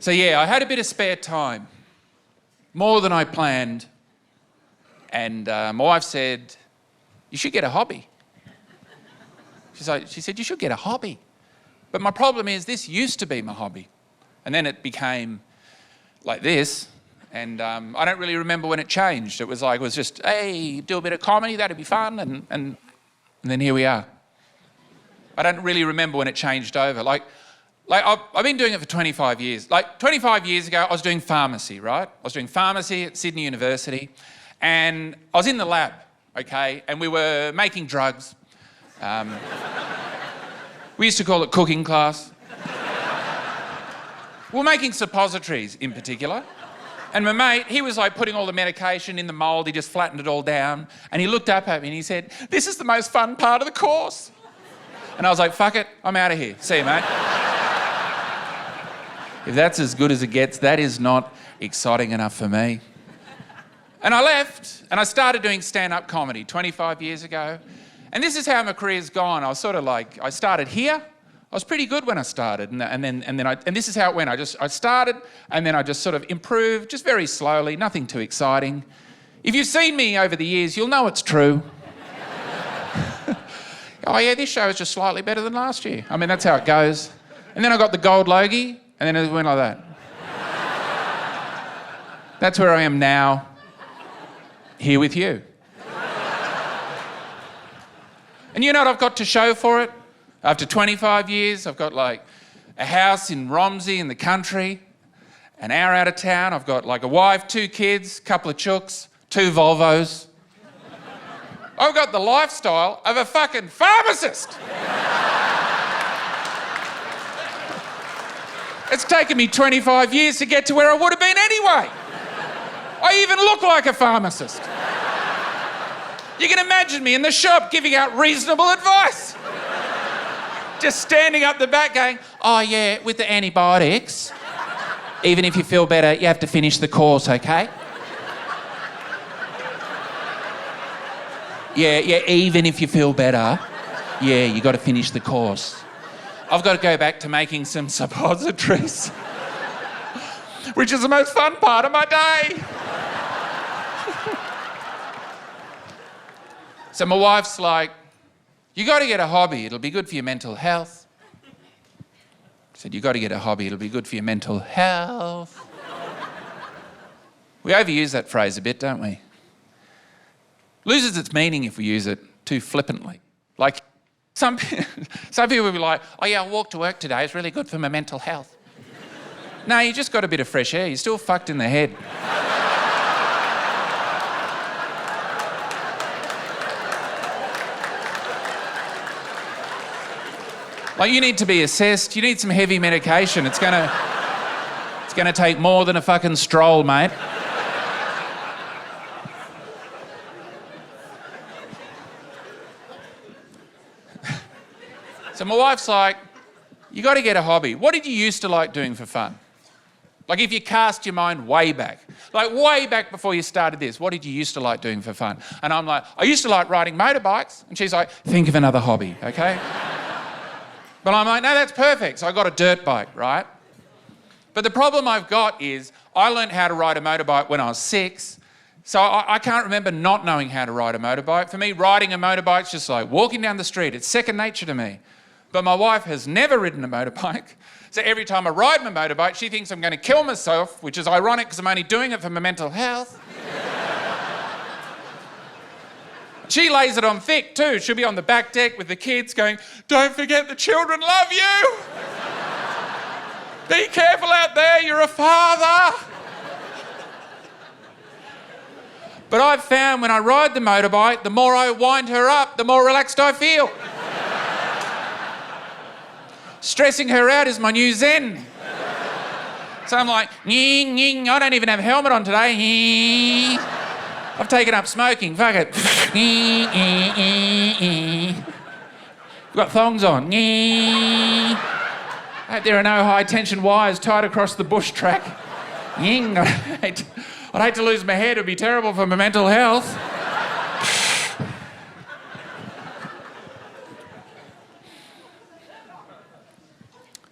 So yeah, I had a bit of spare time, more than I planned, and my wife said, you should get a hobby. She said, you should get a hobby. But my problem is this used to be my hobby, and then it became like this, and I don't really remember when it changed. It was just, hey, do a bit of comedy, that'd be fun, and then here we are. I don't really remember when it changed over. Like I've been doing it for 25 years. Like 25 years ago, I was doing pharmacy, right? I was doing pharmacy at Sydney University, and I was in the lab, okay? And we were making drugs. We used to call it cooking class. We were making suppositories in particular. And my mate, he was like putting all the medication in the mould, he just flattened it all down, and he looked up at me and he said, this is the most fun part of the course. And I was like, fuck it, I'm out of here. See you, mate. If that's as good as it gets, that is not exciting enough for me. And I left, and I started doing stand-up comedy 25 years ago. And this is how my career's gone. I was sort of like, I started here. I was pretty good when I started, and this is how it went. I started, and then I just sort of improved, just very slowly, nothing too exciting. If you've seen me over the years, you'll know it's true. Oh yeah, this show is just slightly better than last year. I mean, that's how it goes. And then I got the gold logie, and then it went like that. That's where I am now, here with you. And you know what I've got to show for it? After 25 years, I've got like a house in Romsey in the country, an hour out of town. I've got like a wife, 2 kids, couple of chooks, 2 Volvos. I've got the lifestyle of a fucking pharmacist. It's taken me 25 years to get to where I would have been anyway. I even look like a pharmacist. You can imagine me in the shop giving out reasonable advice. Just standing up the back going, oh yeah, with the antibiotics, even if you feel better, you have to finish the course, okay? Yeah, even if you feel better, yeah, you got to finish the course. I've got to go back to making some suppositories, which is the most fun part of my day. So my wife's like, you got to get a hobby, it'll be good for your mental health. I said, you got to get a hobby, it'll be good for your mental health. We overuse that phrase a bit, don't we? Loses its meaning if we use it too flippantly. Like, some people will be like, oh yeah, I walked to work today, it's really good for my mental health. No, you just got a bit of fresh air, you're still fucked in the head. Like, you need to be assessed, you need some heavy medication. It's gonna take more than a fucking stroll, mate. So my wife's like, you got to get a hobby. What did you used to like doing for fun? Like, if you cast your mind way back, like way back before you started this, what did you used to like doing for fun? And I'm like, I used to like riding motorbikes. And she's like, think of another hobby, okay? But I'm like, no, that's perfect. So I got a dirt bike, right? But the problem I've got is I learned how to ride a motorbike when I was 6. So I can't remember not knowing how to ride a motorbike. For me, riding a motorbike's just like walking down the street. It's second nature to me. But my wife has never ridden a motorbike. So every time I ride my motorbike, she thinks I'm going to kill myself, which is ironic because I'm only doing it for my mental health. She lays it on thick too. She'll be on the back deck with the kids going, don't forget the children love you. Be careful out there, you're a father. But I've found when I ride the motorbike, the more I wind her up, the more relaxed I feel. Stressing her out is my new zen. So I'm like, nying, nying, I don't even have a helmet on today. I've taken up smoking, fuck it. I've got thongs on. I hope there are no high tension wires tied across the bush track. I'd hate to lose my head, it'd be terrible for my mental health.